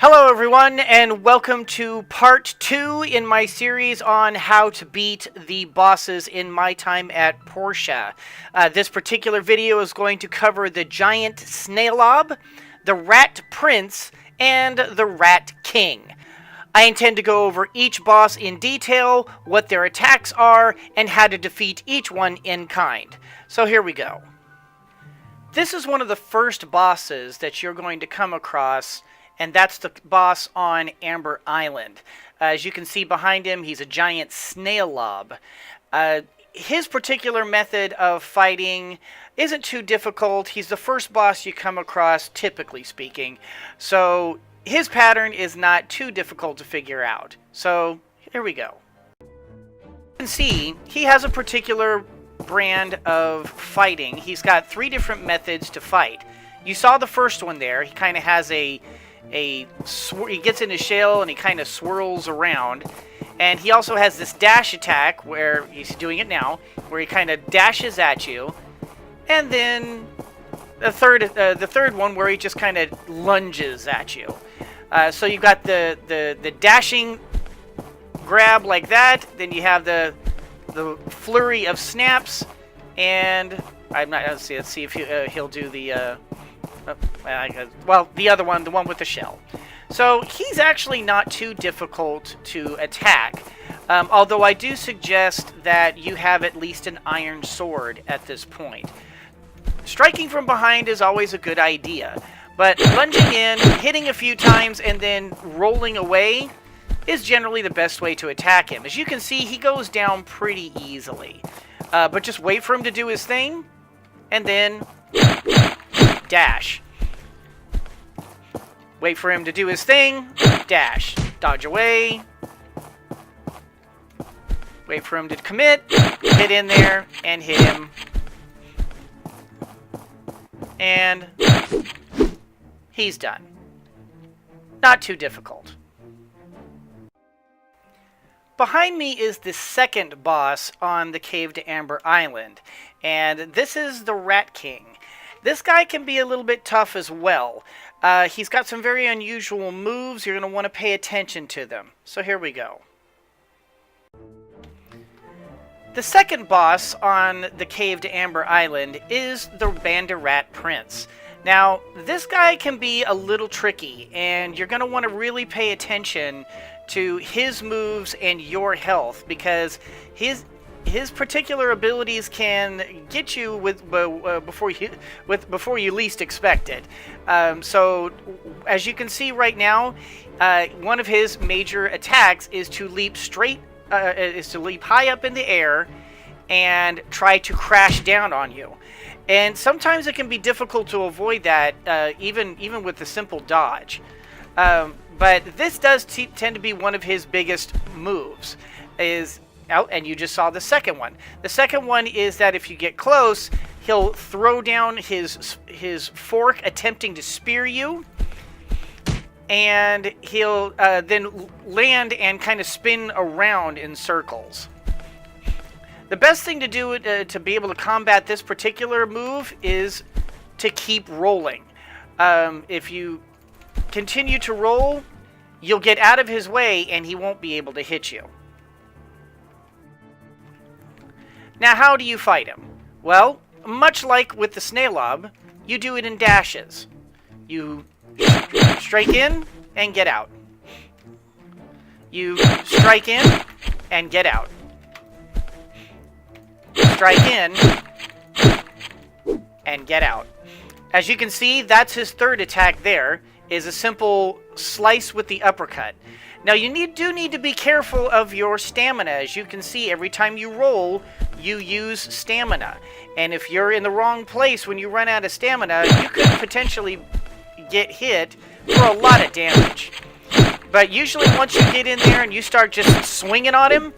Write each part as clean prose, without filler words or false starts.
Hello everyone, and welcome to part 2 in my series on how to beat the bosses in my time at Portia. This particular video is going to cover the giant snail, the rat prince, and the rat king. I intend to go over each boss in detail, what their attacks are, and how to defeat each one in kind. So here we go. This is one of the first bosses that you're going to come across, and that's the boss on Amber Island. As you can see behind him, he's a giant snail. His particular method of fighting isn't too difficult. He's the first boss you come across, typically speaking. So his pattern is not too difficult to figure out. So here we go. You can see he has a particular brand of fighting. He's got 3 different methods to fight. You saw the first one there. He kind of has he gets in his shell and he kind of swirls around, and he also has this dash attack where he's doing it now, where he kind of dashes at you, and then the third one where he just kind of lunges at you. So you've got the dashing grab like that, then you have the flurry of snaps, and let's see if he'll do the well, the other one, the one with the shell. So he's actually not too difficult to attack, although I do suggest that you have at least an iron sword at this point. Striking from behind is always a good idea, but lunging in, hitting a few times, and then rolling away is generally the best way to attack him. As you can see, he goes down pretty easily. But just wait for him to do his thing, and then dash. Wait for him to do his thing, dash. Dodge away. Wait for him to commit, hit in there, and hit him. And he's done. Not too difficult. Behind me is the second boss on the Cave to Amber Island, and this is the Rat King. This guy can be a little bit tough as well. He's got some very unusual moves. You're going to want to pay attention to them. So here we go. The second boss on the Cave to Amber Island is the Rat Prince. Now, this guy can be a little tricky, and you're going to want to really pay attention to his moves and your health, because his particular abilities can get you before you least expect it. So, as you can see right now, one of his major attacks is to leap high up in the air and try to crash down on you. And sometimes it can be difficult to avoid that, even with the simple dodge. But this does tend to be one of his biggest moves. And you just saw the second one. The second one is that if you get close, he'll throw down his fork attempting to spear you, and he'll then land and kind of spin around in circles. The best thing to do to be able to combat this particular move is to keep rolling. If you continue to roll, you'll get out of his way and he won't be able to hit you. Now, how do you fight him? Well, much like with the snail, you do it in dashes. You strike in and get out. You strike in and get out. Strike in and get out. As you can see, that's his third attack there, is a simple slice with the uppercut. Now, you do need to be careful of your stamina. As you can see, every time you roll, you use stamina. And if you're in the wrong place when you run out of stamina, you could potentially get hit for a lot of damage. But usually once you get in there and you start just swinging on him,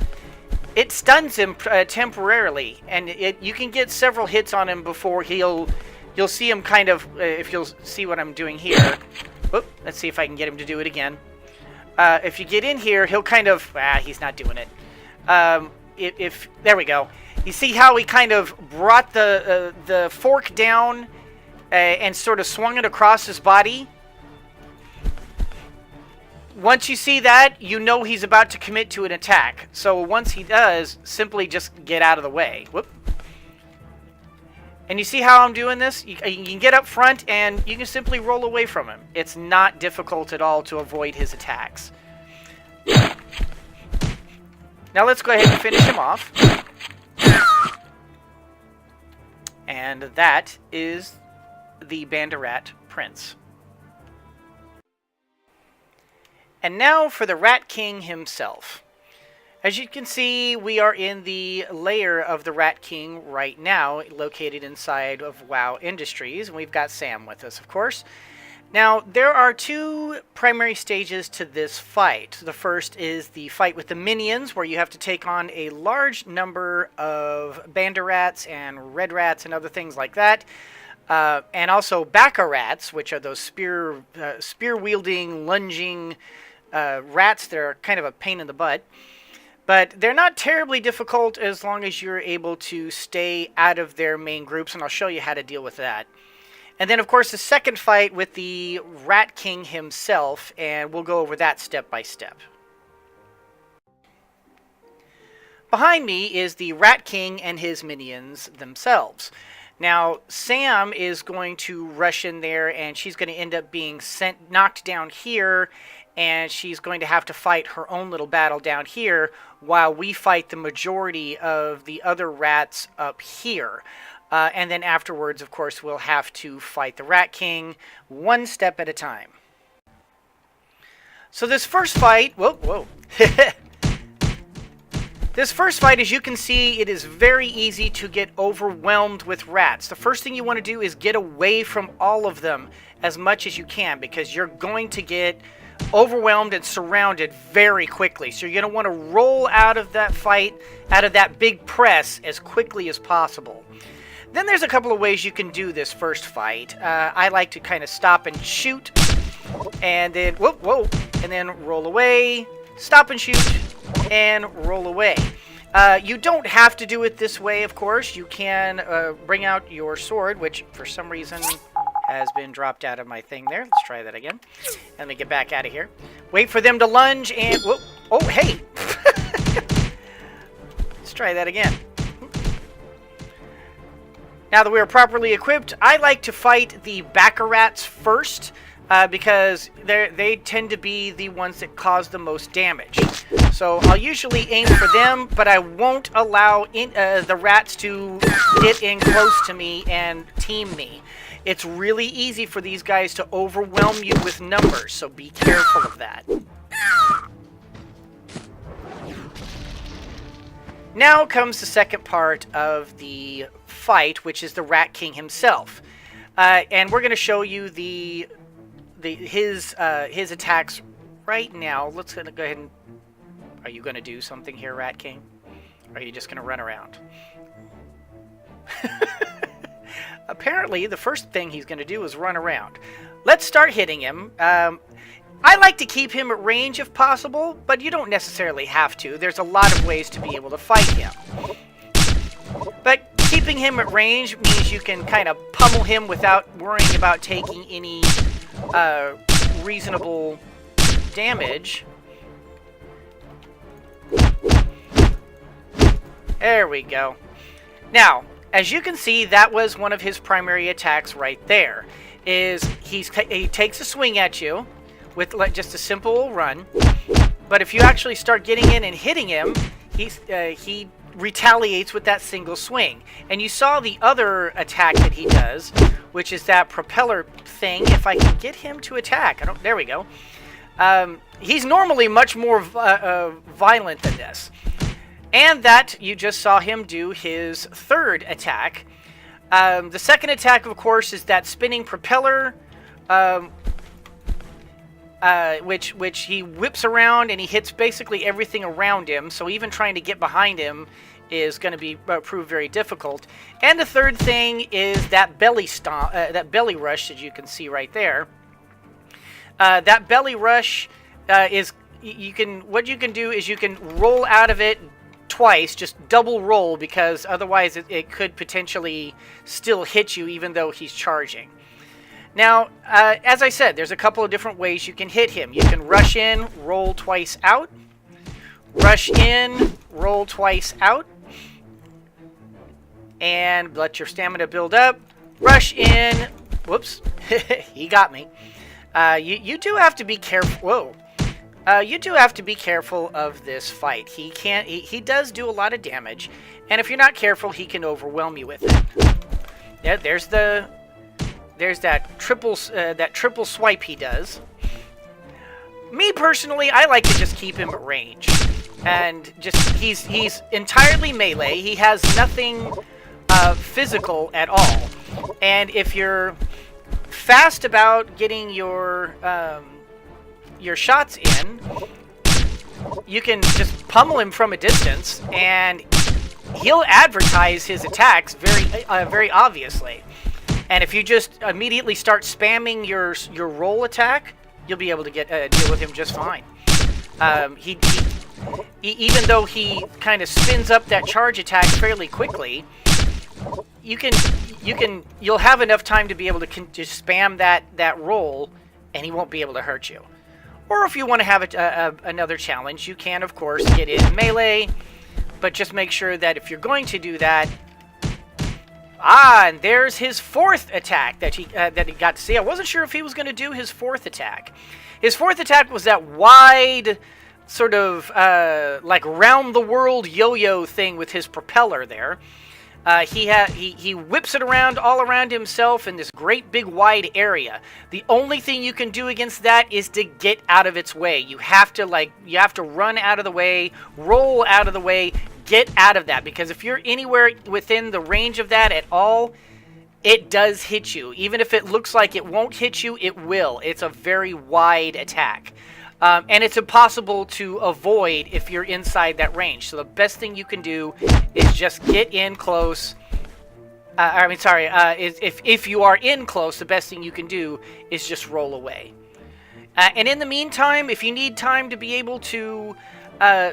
it stuns him temporarily. And you can get several hits on him before you'll see him kind of, if you'll see what I'm doing here. Oop, let's see if I can get him to do it again. If you get in here, he'll kind of... he's not doing it. There we go. You see how he kind of brought the fork down and sort of swung it across his body? Once you see that, you know he's about to commit to an attack. So once he does, simply just get out of the way. Whoop. And you see how I'm doing this? You can get up front and you can simply roll away from him. It's not difficult at all to avoid his attacks. Now let's go ahead and finish him off. And that is the Banderat Prince. And now for the Rat King himself. As you can see, we are in the lair of the Rat King right now, located inside of WoW Industries, and we've got Sam with us, of course. Now, there are two primary stages to this fight. The first is the fight with the minions, where you have to take on a large number of Banderats and Red Rats and other things like that. And also Baccarats, which are those spear-wielding, lunging rats that are kind of a pain in the butt. But they're not terribly difficult as long as you're able to stay out of their main groups, and I'll show you how to deal with that. And then, of course, the second fight with the Rat King himself, and we'll go over that step by step. Behind me is the Rat King and his minions themselves. Now, Sam is going to rush in there, and she's going to end up being knocked down here, and she's going to have to fight her own little battle down here while we fight the majority of the other rats up here. And then afterwards, of course, we'll have to fight the Rat King one step at a time. So this first fight... Whoa. This first fight, as you can see, it is very easy to get overwhelmed with rats. The first thing you want to do is get away from all of them as much as you can, because you're going to get overwhelmed and surrounded very quickly. So you're going to want to roll out of that fight, out of that big press, as quickly as possible. Then there's a couple of ways you can do this first fight. I like to kind of stop and shoot, and then and then roll away, stop and shoot, and roll away. You don't have to do it this way, of course. You can bring out your sword, which for some reason has been dropped out of my thing there. Let's try that again. Let me get back out of here. Wait for them to lunge and... Whoa. Oh, hey! Let's try that again. Now that we are properly equipped, I like to fight the Baccarats first, because they tend to be the ones that cause the most damage. So I'll usually aim for them, but I won't allow the rats to get in close to me and team me. It's really easy for these guys to overwhelm you with numbers, so be careful of that. Now comes the second part of the fight, which is the Rat King himself. And we're going to show you his attacks right now. Let's go ahead and... Are you going to do something here, Rat King? Or are you just going to run around? Apparently, the first thing he's going to do is run around. Let's start hitting him. I like to keep him at range if possible, but you don't necessarily have to. There's a lot of ways to be able to fight him. But keeping him at range means you can kind of pummel him without worrying about taking any reasonable damage. There we go. Now, as you can see, that was one of his primary attacks right there. He takes a swing at you with just a simple run. But if you actually start getting in and hitting him, he retaliates with that single swing. And you saw the other attack that he does, which is that propeller thing. If I can get him to attack, there we go. He's normally much more violent than this. And that, you just saw him do his third attack. The second attack, of course, is that spinning propeller, which he whips around and he hits basically everything around him. So even trying to get behind him is going to prove very difficult. And the third thing is that belly stomp, that belly rush that you can see right there. That belly rush is what you can do is you can roll out of it twice, just double roll, because otherwise it could potentially still hit you even though he's charging. Now, as I said, there's a couple of different ways you can hit him. You can rush in, roll twice out. Rush in, roll twice out. And let your stamina build up. Rush in. Whoops. He got me. You do have to be careful. Whoa. You do have to be careful of this fight. He does do a lot of damage. And if you're not careful, he can overwhelm you with it. Yeah, there's that triple swipe he does. Me personally, I like to just keep him at range, and he's entirely melee. He has nothing physical at all, and if you're fast about getting your shots in, you can just pummel him from a distance, and he'll advertise his attacks very obviously. And if you just immediately start spamming your roll attack, you'll be able to deal with him just fine. He even though he kind of spins up that charge attack fairly quickly, you'll have enough time to be able to just spam that roll, and he won't be able to hurt you. Or if you want to have another challenge, you can of course get in melee, but just make sure that if you're going to do that. And there's his fourth attack that he got to see. I wasn't sure if he was going to do his fourth attack. His fourth attack was that wide, sort of like round-the-world yo-yo thing with his propeller there. He whips it around all around himself in this great big wide area. The only thing you can do against that is to get out of its way. You have to run out of the way, roll out of the way. Get out of that, because if you're anywhere within the range of that at all, it does hit you. Even if it looks like it won't hit you, it will. It's a very wide attack. And it's impossible to avoid if you're inside that range. So the best thing you can do is just get in close. If you are in close, the best thing you can do is just roll away. And in the meantime, if you need time to be able to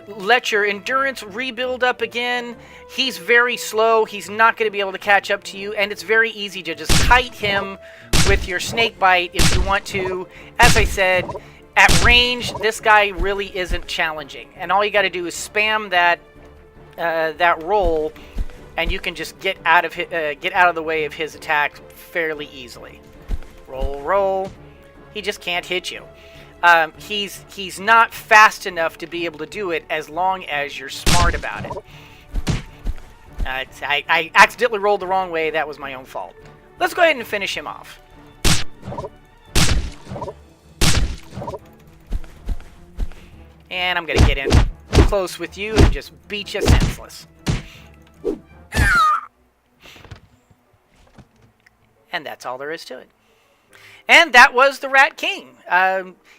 let your endurance rebuild up again, he's very slow. He's not going to be able to catch up to you, and it's very easy to just kite him with your snake bite if you want to. As I said, at range, this guy really isn't challenging, and all you got to do is spam that roll, and you can just get out of the way of his attack fairly easily. Roll, roll. He just can't hit you. He's not fast enough to be able to do it as long as you're smart about it. I accidentally rolled the wrong way. That was my own fault. Let's go ahead and finish him off. And I'm going to get in close with you and just beat you senseless. And that's all there is to it. And that was the Rat King.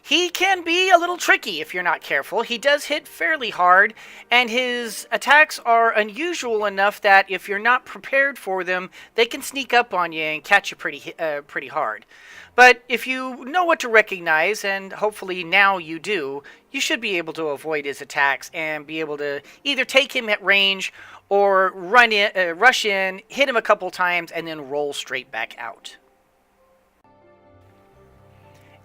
He can be a little tricky if you're not careful. He does hit fairly hard, and his attacks are unusual enough that if you're not prepared for them, they can sneak up on you and catch you pretty hard. But if you know what to recognize, and hopefully now you do, you should be able to avoid his attacks and be able to either take him at range or rush in, hit him a couple times, and then roll straight back out.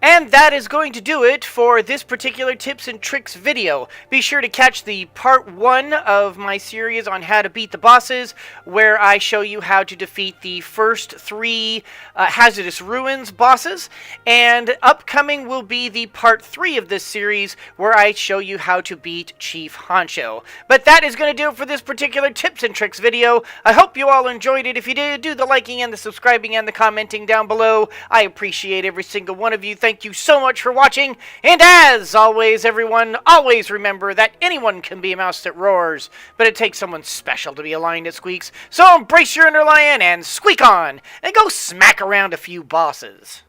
And that is going to do it for this particular tips and tricks video. Be sure to catch the part 1 of my series on how to beat the bosses, where I show you how to defeat the first 3 Hazardous Ruins bosses. And upcoming will be the part 3 of this series, where I show you how to beat Chief Honcho. But that is going to do it for this particular tips and tricks video. I hope you all enjoyed it. If you did, do the liking and the subscribing and the commenting down below. I appreciate every single one of you. Thank you so much for watching, and as always, everyone, always remember that anyone can be a mouse that roars, but it takes someone special to be a lion that squeaks. So embrace your inner lion and squeak on, and go smack around a few bosses.